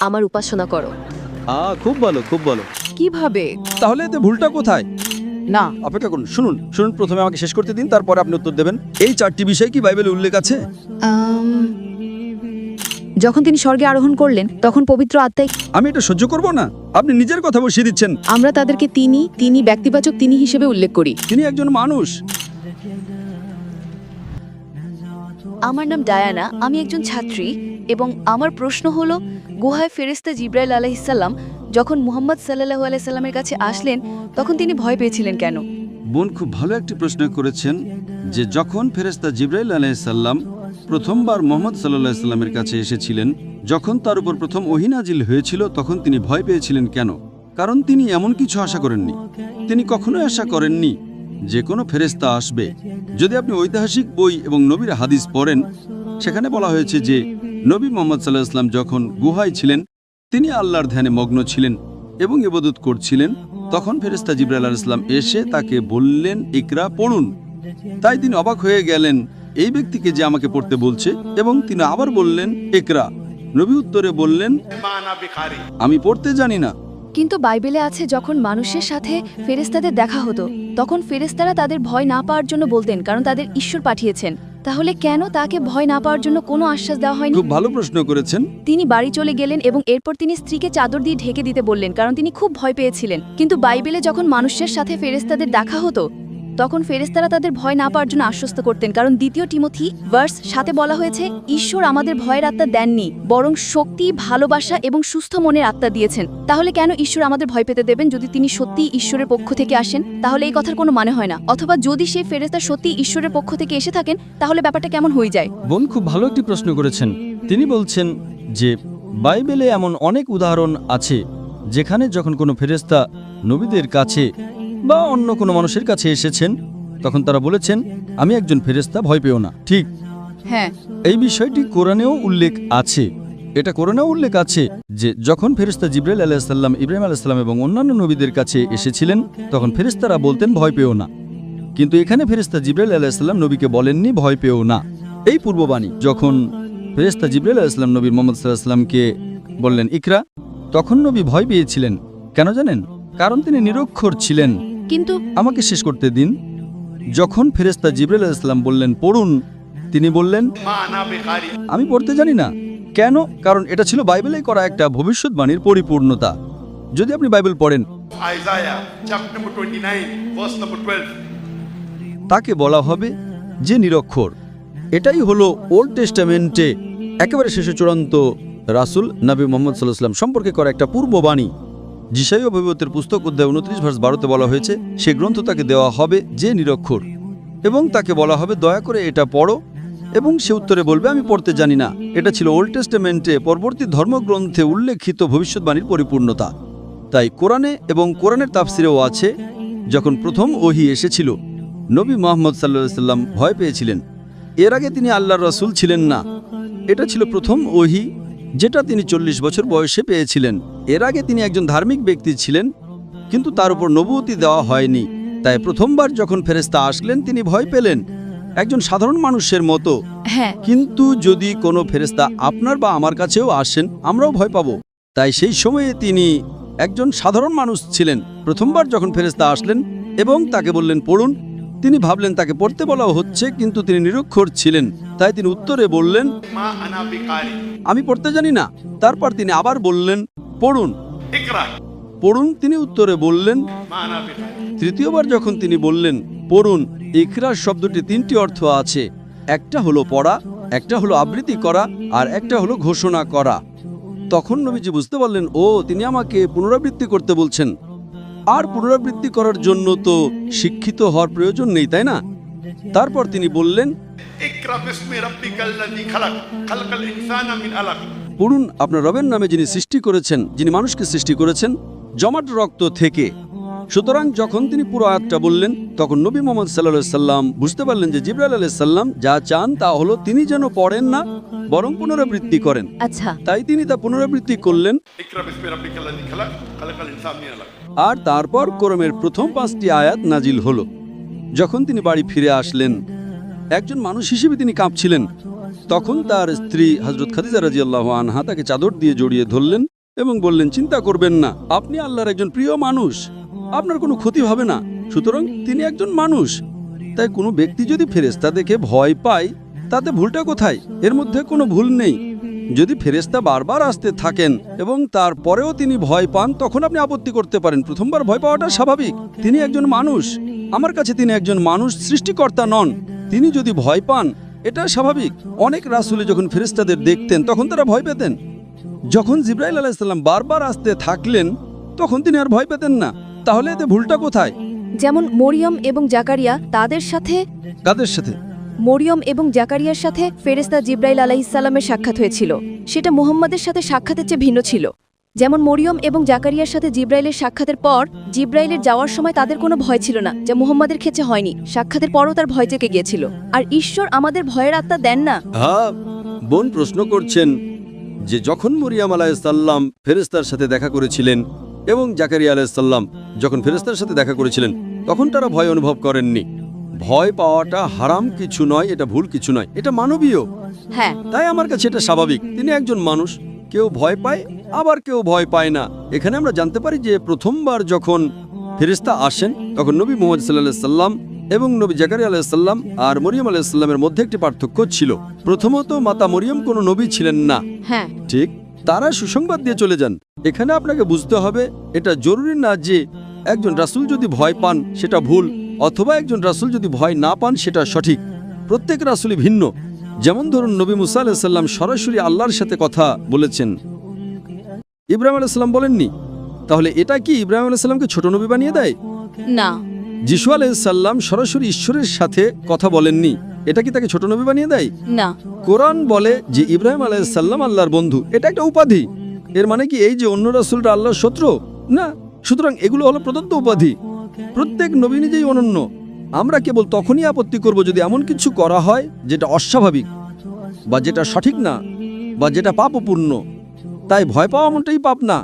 আমার উপাসনা করো। খুব ভালো, খুব ভালো। কিভাবে? তাহলে এতে ভুলটা কোথায়? না, অপেক্ষা করুন, শুনুন শুনুন, প্রথমে আমাকে শেষ করতে দিন, তারপরে আপনি উত্তর দেবেন। এই 4টি বিষয় কি বাইবেলে উল্লেখ আছে? যখন তিনি স্বর্গে আরোহণ করলেন তখন পবিত্র আত্মায় আমি এটা সহ্য করব না। আপনি নিজের কথা বসিয়ে দিচ্ছেন। আমরা তাদেরকে তিনি ব্যক্তিবাচক তিনি হিসেবে উল্লেখ করি। তিনি একজন মানুষ। আমার নাম ডায়ানা, আমি একজন ছাত্রী এবং আমার প্রশ্ন হলো, গুহায় ফেরেশতা জিব্রাইল আলাইহিসসালাম যখন মুহাম্মদ সাল্লাল্লাহু আলাইহি সাল্লামের কাছে আসলেন তখন তিনি ভয় পেয়েছিলেন কেন? বোন খুব ভালো একটি প্রশ্ন করেছেন যে যখন ফেরেশতা জিব্রাইল আলাইহিস সালাম প্রথমবার মুহাম্মদ সাল্লাল্লাহু আলাইহি সাল্লামের কাছে এসেছিলেন, যখন তার উপর প্রথম ওহী নাজিল হয়েছিল তখন তিনি ভয় পেয়েছিলেন কেন? কারণ তিনি এমন কিছু আশা করেননি। তিনি কখনোই আশা করেননি যে কোনো ফেরেশতা আসবে। যদি আপনি ঐতিহাসিক বই এবং নবীর হাদিস পড়েন, সেখানে বলা হয়েছে যে নবী মুহাম্মদ সাল্লাল্লাহু আলাইহি সাল্লাম যখন গুহায় ছিলেন, তিনি আল্লাহর ধ্যানে মগ্ন ছিলেন এবং ইবাদত করছিলেন। তখন ফেরেশতা জিবরাইল আলাইহিস সালাম এসে তাকে বললেন, ইকরা, পড়ুন। তাই তিনি অবাক হয়ে গেলেন, এই ব্যক্তিকে যে আমাকে পড়তে বলছে, এবং তিনি আবার বললেন, ইকরা। নবী উত্তরে বললেন, আমি পড়তে জানি না। কিন্তু বাইবেলে আছে যখন মানুষের সাথে ফেরেশতাদের দেখা হতো তখন ফেরেশতারা তাদের ভয় না পাওয়ার জন্য বলতেন, কারণ তাদের ঈশ্বর পাঠিয়েছেন। তাহলে কেন তাকে ভয় না পাওয়ার জন্য কোনো আশ্বাস দেওয়া হয়নি? খুব ভালো প্রশ্ন করেছেন। তিনি বাড়ি চলে গেলেন এবং এরপর তিনি স্ত্রীকে চাদর দিয়ে ঢেকে দিতে বললেন, কারণ তিনি খুব ভয় পেয়েছিলেন। কিন্তু বাইবেলে যখন মানুষের সাথে ফেরেশতাদের দেখা হতো তখন ফেরেশতারা তাদের ভয় না পাওয়ার জন্য আশ্বস্ত করতেন, কারণ 2 তিমথি ভার্স 7 বলা হয়েছে, ঈশ্বর আমাদের ভয়ের আত্মা দেননি, বরং শক্তি, ভালোবাসা এবং সুস্থ মনের আত্মা দিয়েছেন। তাহলে কেন ঈশ্বর আমাদের ভয় পেতে দেবেন? যদি তিনি সত্যিই ঈশ্বরের পক্ষ থেকে আসেন তাহলে এই কথার কোনো মানে হয় না। অথবা যদি সেই ফেরেশতা সত্যিই ঈশ্বরের পক্ষ থেকে এসে থাকেন তাহলে ব্যাপারটা কেমন হয়ে যায়? বোন খুব ভালো একটি প্রশ্ন করেছেন। তিনি বলছেন যে বাইবেলে এমন অনেক উদাহরণ আছে যেখানে যখন কোনো ফেরেশতা নবীদের কাছে বা অন্য কোনো মানুষের কাছে এসেছেন তখন তারা বলেছেন, আমি একজন ফেরেশতা, ভয় পেও না। ঠিক, হ্যাঁ, এই বিষয়টি কোরআনেও উল্লেখ আছে। এটা কোরআনেও উল্লেখ আছে যে যখন ফেরেশতা জিবরাইল আলাইহিস সালাম, ইব্রাহিম আলাইহিস সালাম এবং অন্যান্য নবীদের কাছে এসেছিলেন তখন ফেরেশতারা বলতেন, ভয় পেও না। কিন্তু এখানে ফেরেশতা জিবরাইল আলাইহিস সালাম নবীকে বলেননি, ভয় পেও না। এই পূর্ববাণী যখন ফেরেশতা জিবরাইল আলাইহিস সালাম নবী মুহাম্মদ সাল্লাল্লাহু আলাইহি সাল্লামকে বললেন, ইকরা, তখন নবী ভয় পেয়েছিলেন। কেন জানেন? কারণ তিনি নিরক্ষর ছিলেন। কিন্তু আমাকে শেষ করতে দিন। যখন ফেরেশতা জিবরাইল আলাইহিস সালাম বললেন, পড়ুন, তিনি বললেন, আমি পড়তে জানি না। কেন? কারণ এটা ছিল বাইবেলে করা একটা ভবিষ্যৎবাণীর পরিপূর্ণতা। যদি আপনি বাইবেল পড়েন, Isaiah chapter number 29 verse number 12. তাকে বলা হবে যে নিরক্ষর। এটাই হলো ওল্ড টেস্টামেন্টে একেবারে শেষে চূড়ান্ত রাসূল নবী মুহাম্মদ সাল্লাল্লাহু আলাইহি ওয়াসাল্লাম সম্পর্কে করা একটা পূর্ববাণী। যিশাইয়া নবুয়তের পুস্তক অধ্যায় 29 ভার্স 12-তে বলা হয়েছে, সে গ্রন্থ তাকে দেওয়া হবে যে নিরক্ষর, এবং তাকে বলা হবে, দয়া করে এটা পড়ো, এবং সে উত্তরে বলবে, আমি পড়তে জানি না। এটা ছিল ওল্ড টেস্টামেন্টে পরবর্তী ধর্মগ্রন্থে উল্লেখিত ভবিষ্যৎবাণীর পরিপূর্ণতা। তাই কোরআনে এবং কোরআনের তাফসিরেও আছে, যখন প্রথম ওহী এসেছিল নবী মুহাম্মদ সাল্লাল্লাহু আলাইহি সাল্লাম ভয় পেয়েছিলেন। এর আগে তিনি আল্লাহর রাসূল ছিলেন না। এটা ছিল প্রথম ওহী যেটা তিনি 40 বছর বয়সে পেয়েছিলেন। এর আগে তিনি একজন ধার্মিক ব্যক্তি ছিলেন, কিন্তু তার উপর নবুয়তি দেওয়া হয়নি। তাই প্রথমবার যখন ফেরেশতা আসলেন তিনি ভয় পেলেন, একজন সাধারণ মানুষের মতো। হ্যাঁ, কিন্তু যদি কোনো ফেরেশতা আপনার বা আমার কাছেও আসেন, আমরাও ভয় পাব। তাই সেই সময়ে তিনি একজন সাধারণ মানুষ ছিলেন। প্রথমবার যখন ফেরেশতা আসলেন এবং তাকে বললেন, পড়ুন, তিনি ভাবলেন তাকে পড়তে বলা হচ্ছে, কিন্তু তিনি নিরক্ষর ছিলেন। তাই তিনি উত্তরে বললেন, Ma ana biqari. আমি পড়তে জানি না। তারপর তিনি আবার বললেন, পড়ুন, Ikra. পড়ুন। তিনি উত্তরে বললেন। Ma ana biqari. তৃতীয়বার যখন তিনি বললেন, পড়ুন, ইকরা শব্দটি 3টি অর্থ আছে। একটা হলো পড়া, একটা হলো আবৃত্তি করা, আর একটা হলো ঘোষণা করা। তখন নবীজি বুঝতে পারলেন, ও, তিনি আমাকে পুনরাবৃত্তি করতে বলছেন। আর পুনরাবৃত্তি করার জন্য তো শিক্ষিত হওয়ার প্রয়োজন নেই, তাই না? তারপর তিনি বললেন, Ikra bismi rabbikal ladhi khalaq. Khalaqal insana min alaq. পড়ুন আপনার রবের নামে, যিনি সৃষ্টি করেছেন, যিনি মানুষকে সৃষ্টি করেছেন জমাট রক্ত থেকে। সুতরাং যখন তিনি পুরো আয়াতটা বললেন তখন নবী মুহাম্মদ সাল্লাল্লাহু আলাইহি সাল্লাম বুঝতে পারলেন যে জিবরাইল আলাইহিস সালাম যা চান তা হলো তিনি যেন পড়েন না, বরং পুনরাবৃত্তি করেন। আচ্ছা, তাই তিনি তা পুনরাবৃত্তি করলেন। Ikra bismi rabbikal ladhi khalaq. Khalaqal insana min alaq. আর তারপর কোরআনের প্রথম 5টি আয়াত নাজিল হলো। যখন তিনি বাড়ি ফিরে আসলেন, একজন মানুষ হিসেবে তিনি কাঁপছিলেন। তখন তার স্ত্রী হযরত খাদিজা রাদিয়াল্লাহু আনহা তাকে চাদর দিয়ে জড়িয়ে ধরলেন এবং বললেন, চিন্তা করবেন না, আপনি আল্লাহর একজন প্রিয় মানুষ, আপনার কোনো ক্ষতি হবে না, সুতরাং তিনি একজন মানুষ। তাই কোনো ব্যক্তি যদি ফেরেশতা দেখে ভয় পায়, তাতে ভুলটা কোথায়? এর মধ্যে কোনো ভুল নেই। যদি ফেরেশতা বারবার আসতে থাকেন এবং তারপরেও তিনি ভয় পান, তখন আপনি আপত্তি করতে পারেন। প্রথমবার ভয় পাওয়াটা স্বাভাবিক। তিনি একজন মানুষ, আমার কাছে তিনি একজন মানুষ, সৃষ্টিকর্তা নন। তিনি যদি ভয় পান, এটা স্বাভাবিক। অনেক রাসূল যখন ফেরেশতাদের দেখতেন তখন তারা ভয় পেতেন। যখন জিবরাইল আলাইহিস সালাম বারবার আসতে থাকলেন তখন তিনি আর ভয় পেতেন না। তাহলে এতে ভুলটা কোথায়? যেমন মরিয়ম এবং জাকারিয়া, তাদের সাথে কাদের সাথে? মরিয়ম এবং জাকারিয়ার সাথে ফেরেশতা জিবরাইল আলাইহিসসালামের সাক্ষাৎ হয়েছিল। সেটা মুহাম্মাদের সাথে সাক্ষাতের চেয়ে ভিন্ন ছিল। যেমন মরিয়ম এবং জাকারিয়ার সাথে জিবরাইলের সাক্ষাতের পর জিবরাইলের যাওয়ার সময় তাদের কোনো ভয় ছিল না, যা মুহাম্মাদের ক্ষেত্রে হয়নি। সাক্ষাতের পরও তার ভয় থেকে গিয়েছিল। আর ঈশ্বর আমাদের ভয়ের আত্মা দেন না। হ্যাঁ, বোন প্রশ্ন করছেন যে যখন মরিয়াম আলাইহিসসালাম ফেরেশতার সাথে দেখা করেছিলেন এবং জাকারিয়া আলাইহিসসালাম যখন ফেরেশতার সাথে দেখা করেছিলেন তখন তারা ভয় অনুভব করেননি। ভয় পাওয়াটা হারাম কিছু নয়, এটা ভুল কিছু নয়, এটা মানবীয়। হ্যাঁ, তাই আমার কাছে এটা স্বাভাবিক। তিনি একজন মানুষ, কেউ ভয় পায় আবার কেউ ভয় পায় না। এখানে আমরা জানতে পারি যে প্রথমবার যখন ফেরেশতা আসেন তখন নবী মুহাম্মদ সাল্লাল্লাহু আলাইহি সাল্লাম এবং নবী জাকারিয়া আলাইহিস সালাম আর মরিয়ম আলাইহিস সালামের মধ্যে একটি পার্থক্য ছিল। প্রথমত, মাতা মরিয়ম কোনো নবী ছিলেন না। হ্যাঁ, ঠিক, তারা সুসংবাদ দিয়ে চলে যান। এখানে আপনাকে বুঝতে হবে, এটা জরুরি না যে একজন রাসূল যদি ভয় পান সেটা ভুল, অথবা একজন রাসূল যদি ভয় না পান সেটা সঠিক। প্রত্যেক রাসূলই ভিন্ন। যেমন ধরুন, নবী মুসা আলাইহিস সালাম সরাসরি আল্লাহর সাথে কথা বলেছেন, ইব্রাহিম আলাইহিস সালাম বলেননি। তাহলে এটা কি ইব্রাহিম আলাইহিস সালামকে ছোট নবী বানিয়ে দেয়? না। যিশু আলাইহিস সালাম সরাসরি ঈশ্বরের সাথে কথা বলেননি, এটা কি তাকে ছোট নবী বানিয়ে দেয়? না। কোরআন বলে যে ইব্রাহিম আলাইহিস সালাম আল্লাহর বন্ধু, এটা একটা উপাধি। এর মানে কি এই যে অন্য রাসূলরা আল্লাহর শত্রু? না। সুতরাং এগুলো হলো প্রদত্ত উপাধি। প্রত্যেক নবী নিজেই অনন্য। আমরা কেবল তখনই আপত্তি করব যদি এমন কিছু করা হয় যেটা অস্বাভাবিক বা যেটা সঠিক না বা যেটা পাপপূর্ণ। তাই ভয় পাওয়া এমনটাই পাপ না।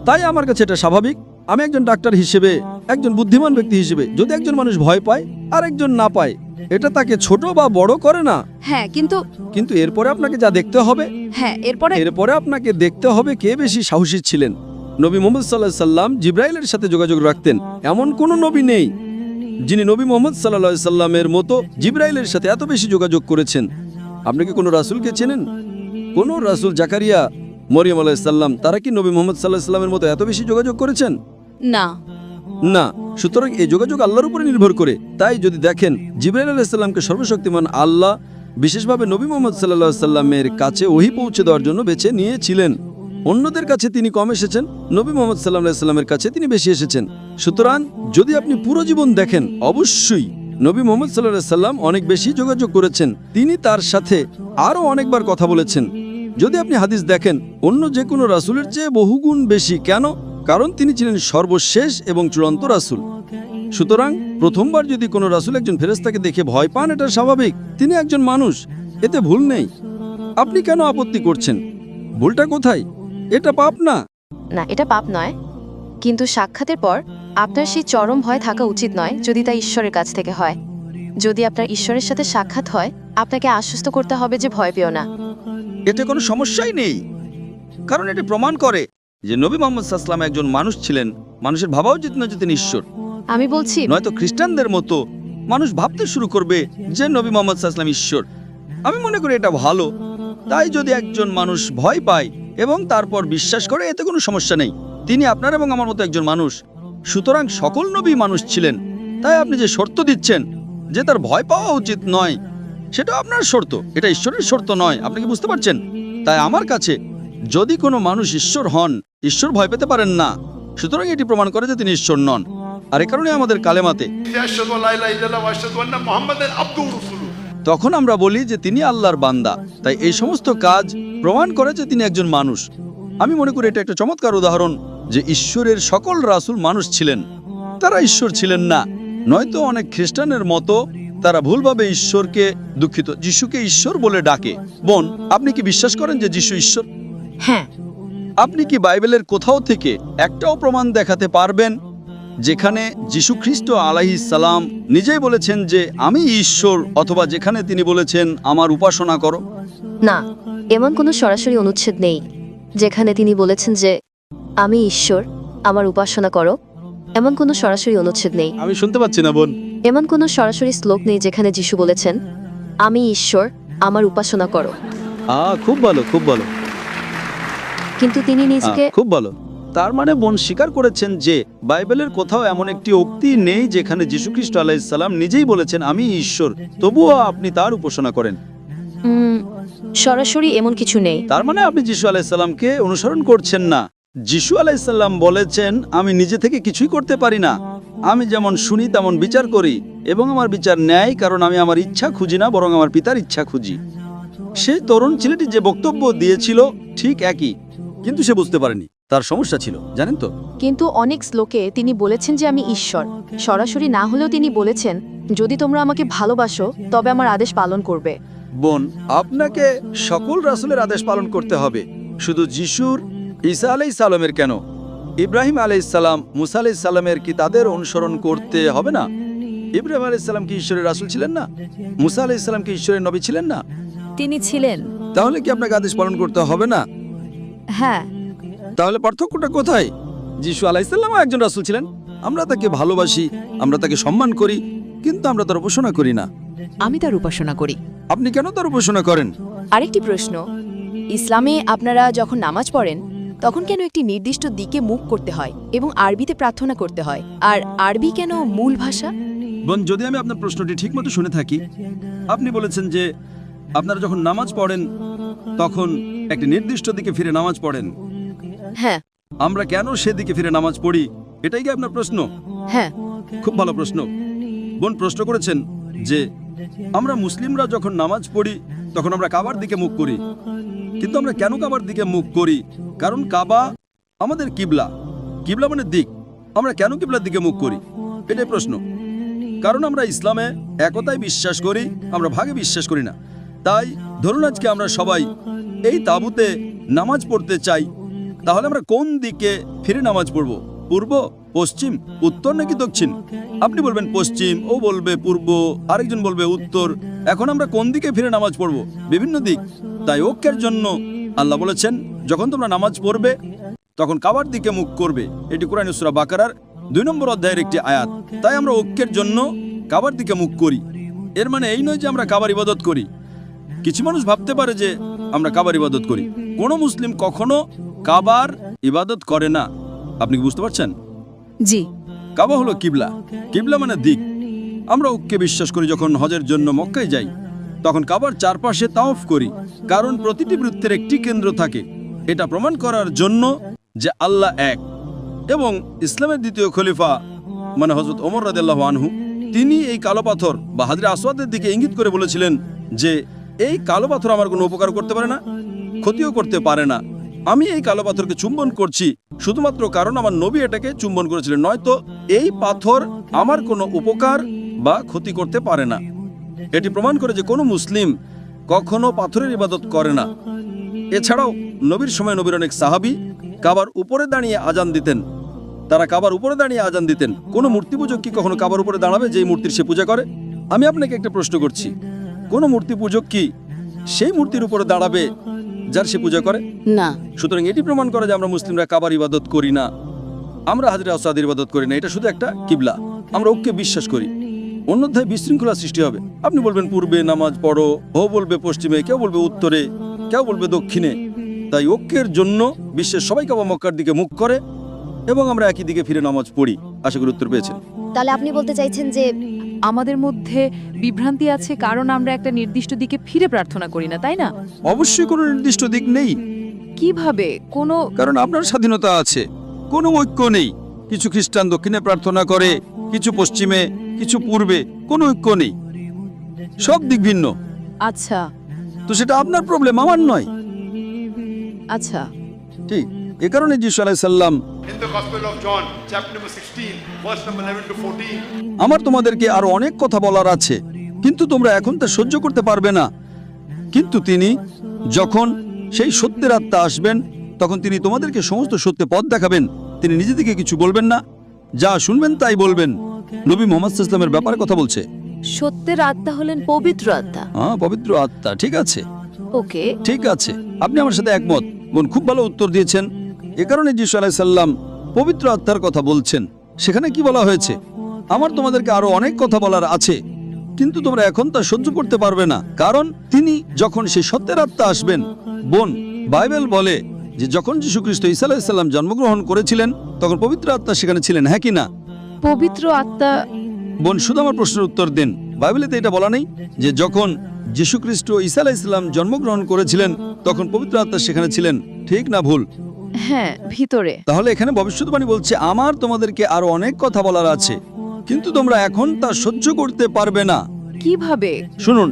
তাই আমার কাছে এটা স্বাভাবিক। আমি একজন ডাক্তার হিসেবে, একজন বুদ্ধিমান ব্যক্তি হিসেবে, যদি একজন মানুষ ভয় পায় আর একজন না পায়, এটা তাকে ছোট বা বড় করে না। হ্যাঁ, কিন্তু এরপরে আপনাকে যা দেখতে হবে, এরপরে আপনাকে দেখতে হবে কে বেশি সাহসী ছিলেন। নবী মুহাম্মদ সাল্লাল্লাহু আলাইহি সাল্লাম জিবরাইলের সাথে যোগাযোগ রাখতেন, এমন কোনো নবী নেই যিনি নবী মুহাম্মদ সাল্লাল্লাহু আলাইহি সাল্লামের মতো জিবরাইলের সাথে এত বেশি যোগাযোগ করেছেন। আপনি কি কোনো রাসূলকে চেনেন? কোনো রাসূল, জাকারিয়া, মরিয়ম আলাইহিস সালাম, তারা কি নবী মুহাম্মদ সাল্লাল্লাহু আলাইহি সাল্লামের মতো এত বেশি যোগাযোগ করেছেন? না। না। সুতরাং এই যোগাযোগ আল্লাহর উপরে নির্ভর করে। তাই যদি দেখেন, জিবরাইল আলাইহিস সালামকে সর্বশক্তিমান আল্লাহ বিশেষভাবে নবী মুহাম্মদ সাল্লাল্লাহু আলাইহি সাল্লামের কাছে ওহী পৌঁছে দেওয়ার জন্য বেছে নিয়েছিলেন। অন্যদের কাছে তিনি কম এসেছেন, নবী মুহাম্মদ সাল্লাল্লাহু আলাইহি সাল্লামের কাছে তিনি বেশি এসেছেন। সুতরাং যদি আপনি পুরো জীবন দেখেন, অবশ্যই নবী মুহাম্মদ সাল্লাল্লাহু আলাইহি সাল্লাম অনেক বেশি যোগাযোগ করেছেন। তিনি তার সাথে আরও অনেকবার কথা বলেছেন। যদি আপনি হাদিস দেখেন, অন্য যে কোনো রাসূলের চেয়ে বহুগুণ বেশি। কেন? কারণ তিনি ছিলেন সর্বশেষ এবং চূড়ান্ত রাসূল। সুতরাং প্রথমবার যদি কোনো রাসূল একজন ফেরেশতাকে দেখে ভয় পান, এটা স্বাভাবিক। তিনি একজন মানুষ, এতে ভুল নেই। আপনি কেন আপত্তি করছেন? ভুলটা কোথায়? এটা পাপ না। না, এটা পাপ নয়, কিন্তু সাক্ষাতের পর আপনার সেই চরম ভয় থাকা উচিত নয় যদি তা ঈশ্বরের কাছ থেকে হয়। যদি আপনার ঈশ্বরের সাথে সাক্ষাৎ হয়, আপনাকে আশ্বস্ত করতে হবে যে ভয় পেও না। এতে কোনো সমস্যাই নেই, কারণ এটি প্রমাণ করে যে নবী মুহাম্মদ সাল্লাল্লাহু আলাইহি সাল্লাম একজন মানুষ ছিলেন। মানুষের ভাবা উচিত না যে তিনি ঈশ্বর। আমি বলছি, নয়তো খ্রিস্টানদের মতো মানুষ ভাবতে শুরু করবে যে নবী মুহাম্মদ সাল্লাল্লাহু আলাইহি সাল্লাম ঈশ্বর। আমি মনে করি এটা ভালো। তাই যদি একজন মানুষ ভয় পায় এবং তারপর বিশ্বাস করে, এতে কোনো সমস্যা নেই। তিনি আপনার এবং আমার মতো একজন মানুষ। সুতরাং সকল নবী মানুষ ছিলেন। তাই আপনি যে শর্ত দিচ্ছেন যে তার ভয় পাওয়া উচিত নয়, সেটা আপনার শর্ত, এটা ঈশ্বরের শর্ত নয়। আপনি কি বুঝতে পারছেন? তাই আমার কাছে যদি কোনো মানুষ ঈশ্বর হন, ঈশ্বর ভয় পেতে পারেন না। সুতরাং এটি প্রমাণ করে যে তিনি ঈশ্বর নন। আর এ কারণে আমাদের কালেমাতে আশহাদু আল্লা ইলাহা ইল্লাল্লাহ ওয়া আশহাদু আন্না মুহাম্মাদান আবদুহু ওয়া রাসূলুহু, তখন আমরা বলি যে তিনি আল্লাহর বান্দা। তাই এই সমস্ত কাজ প্রমাণ করে যে তিনি একজন মানুষ। আমি মনে করি এটা একটা চমৎকার উদাহরণ যে ঈশ্বরের সকল রাসূল মানুষ ছিলেন, তারা ঈশ্বর ছিলেন না। নয়তো অনেক খ্রিস্টানের মতো তারা ভুলভাবে ঈশ্বরকে, দুঃখিত, যিশুকে ঈশ্বর বলে ডাকে। বোন, আপনি কি বিশ্বাস করেন যে যিশু ঈশ্বর? হ্যাঁ। আপনি কি বাইবেলের কোথাও থেকে একটাও প্রমাণ দেখাতে পারবেন যেখানে যিশু খ্রিস্ট আলাইহিস সালাম নিজেই বলেছেন যে আমি ঈশ্বর, অথবা যেখানে তিনি বলেছেন আমার উপাসনা করো? না, এমন কোনো সরাসরি অনুচ্ছেদ নেই। যেখানে তিনি বলেছেন যে আমি ঈশ্বর, আমার উপাসনা করো, এমন কোনো সরাসরি অনুচ্ছেদ নেই। আমি শুনতে পাচ্ছি না বোন। এমন কোনো সরাসরি শ্লোক নেই যেখানে যিশু বলেছেন আমি ঈশ্বর, আমার উপাসনা করো। খুব ভালো, খুব ভালো, কিন্তু তিনি নিজেকে খুব ভালো। তার মানে বোন স্বীকার করেছেন যে বাইবেলের কোথাও এমন একটি উক্তি নেই যেখানে যীশুখ্রিস্ট আলাইহিস সালাম নিজেই বলেছেন আমি ঈশ্বর, তবুও আপনি তার উপাসনা করেন। সরাসরি এমন কিছু নেই। তার মানে আপনি যিশু আলাইহিস সালামকে অনুসরণ করছেন না। যিশু আলাইহিস সালাম বলেছেন আমি নিজে থেকে কিছুই করতে পারি না, আমি যেমন শুনি তেমন বিচার করি এবং আমার বিচার ন্যায়, কারণ আমি আমার ইচ্ছা খুঁজি না বরং আমার পিতার ইচ্ছা খুঁজি। সেই তরুণ ছেলেটি যে বক্তব্য দিয়েছিল ঠিক একই, কিন্তু সে বুঝতে পারেনি, তার সমস্যা ছিল, জানেন তো। কিন্তু অনেক শ্লোকে তিনি বলেছেন যে আমি ঈশ্বর। সরাসরি না হলেও তিনি বলেছেন যদি তোমরা আমাকে ভালোবাসো তবে আমার আদেশ পালন করবে। বোন, আপনাকে সকল রাসূলের আদেশ পালন করতে হবে, শুধু যিশুর, ঈসা আলাইহিস সালামের কেন? ইব্রাহিম আলাইহিস সালাম, মুসা আলাইহিস সালামের কি তাদের অনুসরণ করতে হবে না? ইব্রাহিম আলাইহিস সালাম কি ঈশ্বরের রাসূল ছিলেন না? মুসা আলাইহিস সালাম কি ঈশ্বরের নবী ছিলেন না? তিনি ছিলেন। তাহলে কি আপনাকে আদেশ পালন করতে হবে না? হ্যাঁ। তাহলে পার্থক্যটা কোথায়? যিশু আলাইহিস সালামও একজন রাসূল ছিলেন, আমরা তাকে ভালোবাসি, আমরা তাকে সম্মান করি, কিন্তু আমরা তার উপাসনা করি না। আমি তার উপাসনা করি। আপনি কেন তার উপাসনা করেন? আরেকটি প্রশ্ন, ইসলামে আপনারা যখন নামাজ পড়েন তখন কেন একটি নির্দিষ্ট দিকে মুখ করতে হয় এবং আরবিতে প্রার্থনা করতে হয়? আর আরবি কেন মূল ভাষা? বোন, যদি আমি আপনার প্রশ্নটি ঠিকমতো শুনে থাকি, আপনি বলেছেন যে আপনারা যখন নামাজ পড়েন তখন একটি নির্দিষ্ট দিকে ফিরে নামাজ পড়েন। হ্যাঁ। আমরা কেন সেদিকে ফিরে নামাজ পড়ি, এটাই কি আপনার প্রশ্ন? হ্যাঁ। খুব ভালো প্রশ্ন। বোন প্রশ্ন করেছেন যে আমরা মুসলিমরা যখন নামাজ পড়ি তখন আমরা কাবার দিকে মুখ করি, কিন্তু আমরা কেন কাবার দিকে মুখ করি? কারণ কাবা আমাদের কিবলা। কিবলা মানে দিক। আমরা কেন কিবলার দিকে মুখ করি, এটাই প্রশ্ন। কারণ আমরা ইসলামে একতায় বিশ্বাস করি, আমরা ভাগে বিশ্বাস করি না। তাই ধরুন আজকে আমরা সবাই এই তাঁবুতে নামাজ পড়তে চাই, তাহলে আমরা কোন দিকে ফিরে নামাজ পড়ব? পূর্ব, পশ্চিম, উত্তর নাকি দক্ষিণ? আপনি বলবেন পশ্চিম, ও বলবে পূর্ব, আরেকজন বলবে উত্তর। এখন আমরা কোন দিকে ফিরে নামাজ পড়ব? বিভিন্ন দিক। তাই ঐক্যের জন্য আল্লাহ বলেছেন যখন তোমরা নামাজ পড়বে তখন কাবার দিকে মুখ করবে। এটি কোরআন সূরা বাকারার 2 নম্বর অধ্যায়ের একটি আয়াত। তাই আমরা ঐক্যের জন্য কাবার দিকে মুখ করি। এর মানে এই নয় যে আমরা কাবার ইবাদত করি। কিছু মানুষ ভাবতে পারে যে আমরা কাবার ইবাদত করি। কোনো মুসলিম কখনো কাবার ইবাদত করে না। আপনি কি বুঝতে পারছেন? জি। কাবা হলো কিবলা। কিবলা মানে দিক। আমরা ঐক্যে বিশ্বাস করি। যখন হজের জন্য মক্কায় যাই তখন কাবার চারপাশে তাওয়াফ করি, কারণ প্রতিটি বৃত্তের একটি কেন্দ্র থাকে। এটা প্রমাণ করার জন্য যে আল্লাহ এক। এবং ইসলামের দ্বিতীয় খলিফা মানে হযরত ওমর রাদিয়াল্লাহু আনহু, তিনি এই কালো পাথর বা হাজরে আসওয়াদের দিকে ইঙ্গিত করে বলেছিলেন যে এই কালো পাথর আমার কোনো উপকার করতে পারে না, ক্ষতিও করতে পারে না। আমি এই কালো পাথরকে চুম্বন করছি শুধুমাত্র কারণ আমার নবী এটাকে চুম্বন করেছিলেন, নয়তো এই পাথর আমার কোনো উপকার বা ক্ষতি করতে পারে না। এটি প্রমাণ করে যে কোনো মুসলিম কখনো পাথরের ইবাদত করে না। এছাড়াও নবীর সময় নবীর অনেক সাহাবী কাবার উপরে দাঁড়িয়ে আজান দিতেন। তারা কাবার উপরে দাঁড়িয়ে আজান দিতেন। কোনো মূর্তি পূজক কি কখনো কাবার উপরে দাঁড়াবে যেই মূর্তির সে পূজা করে? আমি আপনাকে একটা প্রশ্ন করছি, কোনো মূর্তি পূজক কি সেই মূর্তির উপরে দাঁড়াবে যার সে পূজা করে? না। সুতরাং এটি প্রমাণ করে যে আমরা মুসলিমরা কাবার ইবাদত করি না, আমরা হাজরে আসওয়াদের ইবাদত করি না। এটা শুধু একটা কিবলা। আমরা ঐক্যে বিশ্বাস করি, অন্যথায় বিশৃঙ্খলা সৃষ্টি হবে। আপনি বলবেন পূর্বে নামাজ পড়ো, ও বলবে পশ্চিমে, কেউ বলবে উত্তরে, কেউ বলবে দক্ষিণে। তাই ঐক্যের জন্য বিশ্বের সবাই কাবা মক্কার দিকে মুখ করে এবং আমরা একই দিকে ফিরে নামাজ পড়ি। আশা করি উত্তর পেয়েছেন। তাহলে আপনি বলতে চাইছেন যে আমাদের মধ্যে বিভ্রান্তি আছে কারণ আমরা একটা নির্দিষ্ট দিকে ফিরে প্রার্থনা করি না, তাই না? অবশ্যই কোনো নির্দিষ্ট দিক নেই, কিভাবে? কোনো কারণ আপনার স্বাধীনতা আছে। কোনো ঐক্য নেই। কিছু খ্রিস্টান দক্ষিণে প্রার্থনা করে, কিছু পশ্চিমে, কিছু পূর্বে। কোনো ঐক্য নেই, সব দিক ভিন্ন। আচ্ছা। তো সেটা আপনার প্রবলেম, আমার নয়। আচ্ছা। ঠিক এ কারণে যিশু আলাইহিস সালাম In the Gospel of John, chapter number 16, verse number 11 to 14, আমার তোমাদেরকে আরো অনেক কথা বলার আছে, কিন্তু তোমরা এখন তা সহ্য করতে পারবে না। কিন্তু তিনি যখন সেই সত্যের আত্মা আসবেন তখন তিনি তোমাদেরকে সমস্ত সত্যে পথ দেখাবেন। তিনি নিজে থেকে কিছু বলবেন না, যা শুনবেন তাই বলবেন। নবী মুহাম্মদ সাল্লাল্লাহু আলাইহি ওয়াসাল্লামের ব্যাপারে কথা বলছে। সত্যের আত্মা হলেন পবিত্র আত্মা। পবিত্র আত্মা, ঠিক আছে। ওকে, ঠিক আছে, আপনি আমার সাথে একমত। বোন খুব ভালো উত্তর দিয়েছেন। এ কারণে যিশু আলাইহিস সালাম পবিত্র আত্মার কথা বলছেন। সেখানে কি বলা হয়েছে? আমার তোমাদেরকে আরো অনেক কথা বলার আছে, কিন্তু তোমরা এখন তা সহ্য করতে পারবে না, কারণ তিনি যখন সেই সত্যের আত্মা আসবেন। বোন, বাইবেল বলে যে যখন যীশু খ্রিস্ট ঈসা আলাইহিস সালাম জন্মগ্রহণ করেছিলেন তখন পবিত্র আত্মা সেখানে ছিলেন, হ্যাঁ কি না? পবিত্র আত্মা বোন, শুধু আমার প্রশ্নের উত্তর দিন। বাইবেলেতে এটা বলা নেই যে যখন যীশু খ্রিস্ট ঈসা আলাইহিস সালাম জন্মগ্রহণ করেছিলেন তখন পবিত্র আত্মা সেখানে ছিলেন, ঠিক না ভুল? হ্যাঁ, ভিতরে। তাহলে এখানে ভবিষ্যৎবাণী বলছে আমার তোমাদেরকে আরো অনেক কথা বলার আছে, কিন্তু তোমরা এখন তা সহ্য করতে পারবে না। কিভাবে? শুনুন,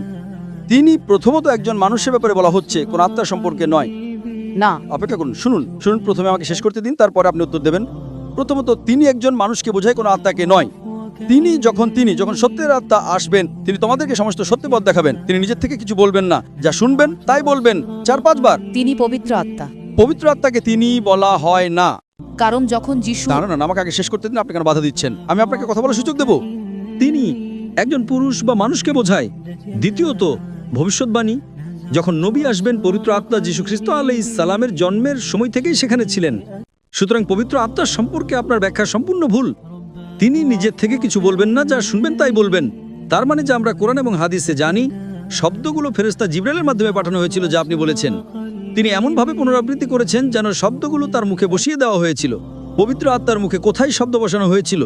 তিনি প্রথমত একজন মানুষের ব্যাপারে বলা হচ্ছে, কোন আত্মা সম্পর্কে নয়। না, অপেক্ষা করুন, শুনুন, প্রথমে আমাকে শেষ করতে দিন, তারপরে আপনি উত্তর দেবেন। প্রথমত তিনি একজন মানুষকে বোঝায়, কোনো আত্মাকে নয়। তিনি যখন সত্যের আত্মা আসবেন, তিনি তোমাদেরকে সমস্ত সত্য পথ দেখাবেন। তিনি নিজের থেকে কিছু বলবেন না, যা শুনবেন তাই বলবেন 4-5 বার। তিনি পবিত্র আত্মা। পবিত্র আত্মাকে তিনি বলা হয় না। কারণ যখন যিশু না, আমাকে আগে শেষ করতে দিন, আপনি কেন বাধা দিচ্ছেন? আমি আপনাকে কথা বলার সুযোগ দেব। তিনি একজন পুরুষ বা মানুষকে বোঝায়। দ্বিতীয়ত, ভবিষ্যৎবাণী, যখন নবী আসবেন, পবিত্র আত্মা যীশু খ্রিস্ট আলাইহিস সালামের জন্মের সময় থেকেই সেখানে ছিলেন। সুতরাং পবিত্র আত্মার সম্পর্কে আপনার ব্যাখ্যা সম্পূর্ণ ভুল। তিনি নিজের থেকে কিছু বলবেন না, যা শুনবেন তাই বলবেন। তার মানে যে আমরা কোরআন এবং হাদিসে জানি, শব্দগুলো ফেরেশতা জিবরাইলের মাধ্যমে পাঠানো হয়েছিল, যা আপনি বলেছেন। তিনি এমনভাবে পুনরাবৃত্তি করেছেন যেন শব্দগুলো তার মুখে বসিয়ে দেওয়া হয়েছিল। পবিত্র আত্মার মুখে কোথায় শব্দ বসানো হয়েছিল?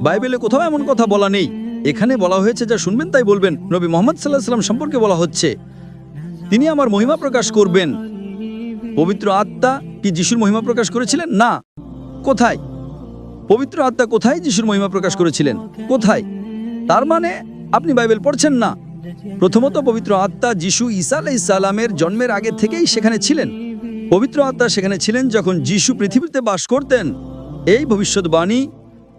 বাইবেলে কোথাও এমন কথা বলা নেই। এখানে বলা হয়েছে যা শুনবেন তাই বলবেন। নবী মুহাম্মদ সাল্লাল্লাহু আলাইহি ওয়াসাল্লাম সম্পর্কে বলা হচ্ছে, তিনি আমার মহিমা প্রকাশ করবেন। পবিত্র আত্মা কি যিশুর মহিমা প্রকাশ করেছিলেন? না। কোথায়? পবিত্র আত্মা কোথায় যিশুর মহিমা প্রকাশ করেছিলেন? কোথায়? তার মানে আপনি বাইবেল পড়ছেন না। প্রথমত, পবিত্র আত্মা যিশু ঈসা আলাইহিস সালামের জন্মের আগে থেকেই সেখানে ছিলেন। পবিত্র আত্মা সেখানে ছিলেন যখন যিশু পৃথিবীতে বাস করতেন। এই ভবিষ্যৎবাণী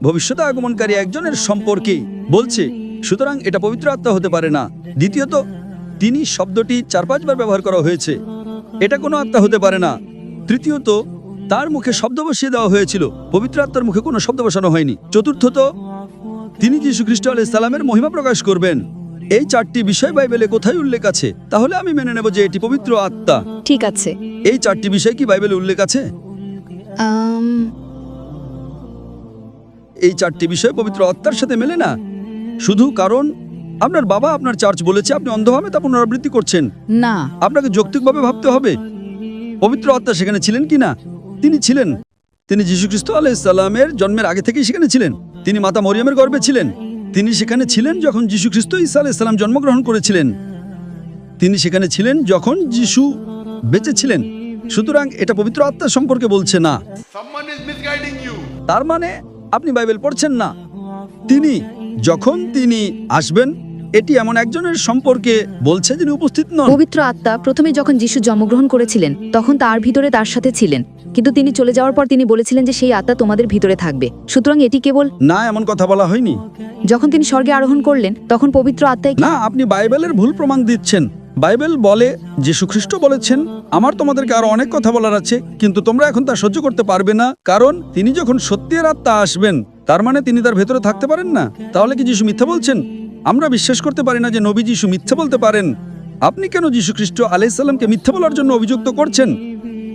ভবিষ্যতে আগমনকারী একজনের সম্পর্কে বলছে, সুতরাং এটা পবিত্র আত্মা হতে পারে না। দ্বিতীয়ত, তিনি শব্দটি 4-5 বার ব্যবহার করা হয়েছে, এটা কোনো আত্মা হতে পারে না। তৃতীয়ত, তার মুখে শব্দ বসিয়ে দেওয়া হয়েছিল, পবিত্র আত্মার মুখে কোনো শব্দ বসানো হয়নি। চতুর্থত, তিনি যীশু খ্রিস্ট আলাইহিস সালামের মহিমা প্রকাশ করবেন। এই 4টি বিষয় বাইবেলে কোথায় উল্লেখ আছে? তাহলে আমি মেনে নেব যে এটি পবিত্র আত্মা। ঠিক আছে। এই 4টি বিষয় কি বাইবেলে উল্লেখ আছে? এই 4টি বিষয় পবিত্র আত্মার সাথে মেলে না, শুধু কারণ আপনার বাবা আপনার চার্চ বলেছে, আপনি অন্ধভাবে তা পুনরাবৃত্তি করছেন। না, আপনাকে যৌক্তিকভাবে ভাবতে হবে পবিত্র আত্মা সেখানে ছিলেন কিনা। তিনি ছিলেন। তিনি যীশু খ্রিস্ট আলাইহিস সালামের জন্মের আগে থেকেই সেখানে ছিলেন। তিনি মাতা মরিয়মের গর্ভে ছিলেন। তিনি সেখানে ছিলেন যখন যীশু খ্রিস্ট ঈসা আলাইহিস সালাম জন্মগ্রহণ করেছিলেন। তিনি সেখানে ছিলেন যখন যিশু বেঁচে ছিলেন। সুতরাং এটা পবিত্র আত্মা সম্পর্কে বলছে না। Someone is misguiding you. তার মানে আপনি বাইবেল পড়ছেন না। যখন তিনি আসবেন, এটি এমন একজনের সম্পর্কে বলছে যিনি উপস্থিত নন। পবিত্র আত্মা প্রথমে যখন যিশু জন্মগ্রহণ করেছিলেন তখন তার ভিতরে তার সাথে ছিলেন, কিন্তু তিনি চলে যাওয়ার পর তিনি বলেছিলেন যে সেই আত্মা তোমাদের ভিতরে থাকবে। সুতরাং এটি কেবল না, এমন কথা বলা হয়নি। যখন তিনি স্বর্গে আরোহণ করলেন তখন পবিত্র আত্মাই না, আপনি বাইবেলের ভুল প্রমাণ দিচ্ছেন। বাইবেল বলে, যীশু খ্রিস্ট বলেছেন, আমার তোমাদেরকে আরো অনেক কথা বলার আছে, কিন্তু তোমরা এখন তা সহ্য করতে পারবে না, কারণ তিনি যখন সত্যের আত্মা আসবেন, তার মানে তিনি তার ভেতরে থাকতে পারেন না। তাহলে কি যিশু মিথ্যা বলছেন? আমরা বিশ্বাস করতে পারি না যে নবী যিশু মিথ্যা বলতে পারেন। আপনি কেন যীশু খ্রিস্ট আলাইহিস সালামকে মিথ্যা বলার জন্য অভিযুক্ত করছেন?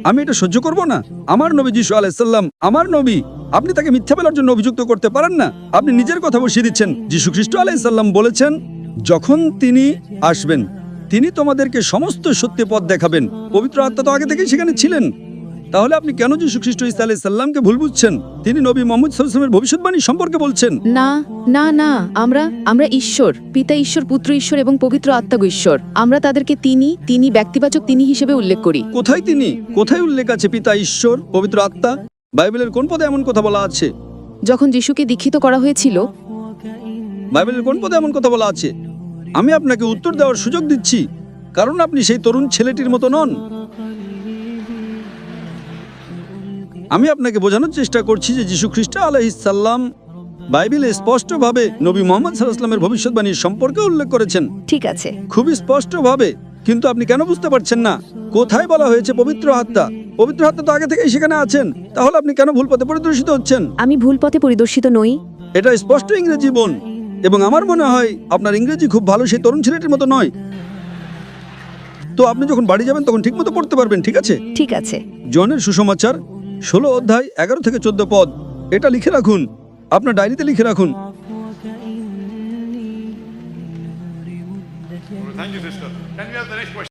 আমি এটা সহ্য করব না। আমার নবী যিশু আলাইহিস সালাম আমার নবী, আপনি তাকে মিথ্যা বলার জন্য অভিযুক্ত করতে পারেন না। আপনি নিজের কথা বসিয়ে দিচ্ছেন। যীশু খ্রিস্ট আলাইহিস সালাম বলেছেন, যখন তিনি আসবেন তিনি তোমাদেরকে সমস্ত সত্য পথ দেখাবেন। পবিত্র আত্মা তো আগে থেকেই সেখানে ছিলেন। তাহলে আপনি কেন যীশু খ্রিস্ট ঈসা আলাইহিস সালামকে ভুল বুঝছেন? তিনি নবী মুহাম্মদ সাল্লাল্লাহু আলাইহি ওয়াসাল্লামের ভবিষ্যৎবাণী সম্পর্কে বলছেন। না না না, আমরা ঈশ্বর, পিতা ঈশ্বর, পুত্র ঈশ্বর এবং পবিত্র আত্মা ঈশ্বর। আমরা তাদেরকে তিনি ব্যক্তিবাচক তিনি হিসেবে উল্লেখ করি। কোথায় তিনি? কোথায় উল্লেখ আছে পিতা ঈশ্বর, পবিত্র আত্মা? বাইবেলের কোন পদে এমন কথা বলা আছে? যখন যিশুকে দীক্ষিত করা হয়েছিল বাইবেলের কোন পদে এমন কথা বলা আছে? আমি আপনাকে উত্তর দেওয়ার সুযোগ দিচ্ছি, কারণ আপনি সেই তরুণ ছেলেটির মতো নন। আমি আপনাকে বোঝানোর চেষ্টা করছি যে যীশু খ্রিস্ট আলাইহিস সালাম বাইবেলে স্পষ্টভাবে নবী মুহাম্মদ সাল্লাল্লাহু আলাইহি ওয়াসাল্লামের ভবিষ্যৎবাণীর সম্পর্কে উল্লেখ করেছেন। ঠিক আছে, খুবই স্পষ্টভাবে। কিন্তু আপনি কেন বুঝতে পারছেন না? কোথায় বলা হয়েছে পবিত্র আত্মা? পবিত্র আত্মা তো আগে থেকেই সেখানে আছেন। তাহলে আপনি কেন ভুল পথে পরিদর্শিত হচ্ছেন? আমি ভুল পথে পরিদর্শিত নই। এটা স্পষ্ট ইংরেজি বোন, এবং আমার মনে হয় আপনার ইংরেজি খুব ভালো, সেই তরুণ ছেলেটির মতো নয়। তো আপনি যখন বাড়ি যাবেন তখন ঠিকমতো পড়তে পারবেন, ঠিক আছে? ঠিক আছে। জনের সুসমাচার 16 অধ্যায় 11 থেকে 14 পদ, এটা লিখে রাখুন, আপনার ডায়েরিতে লিখে রাখুন। Thank you, sister. Can we have the next question?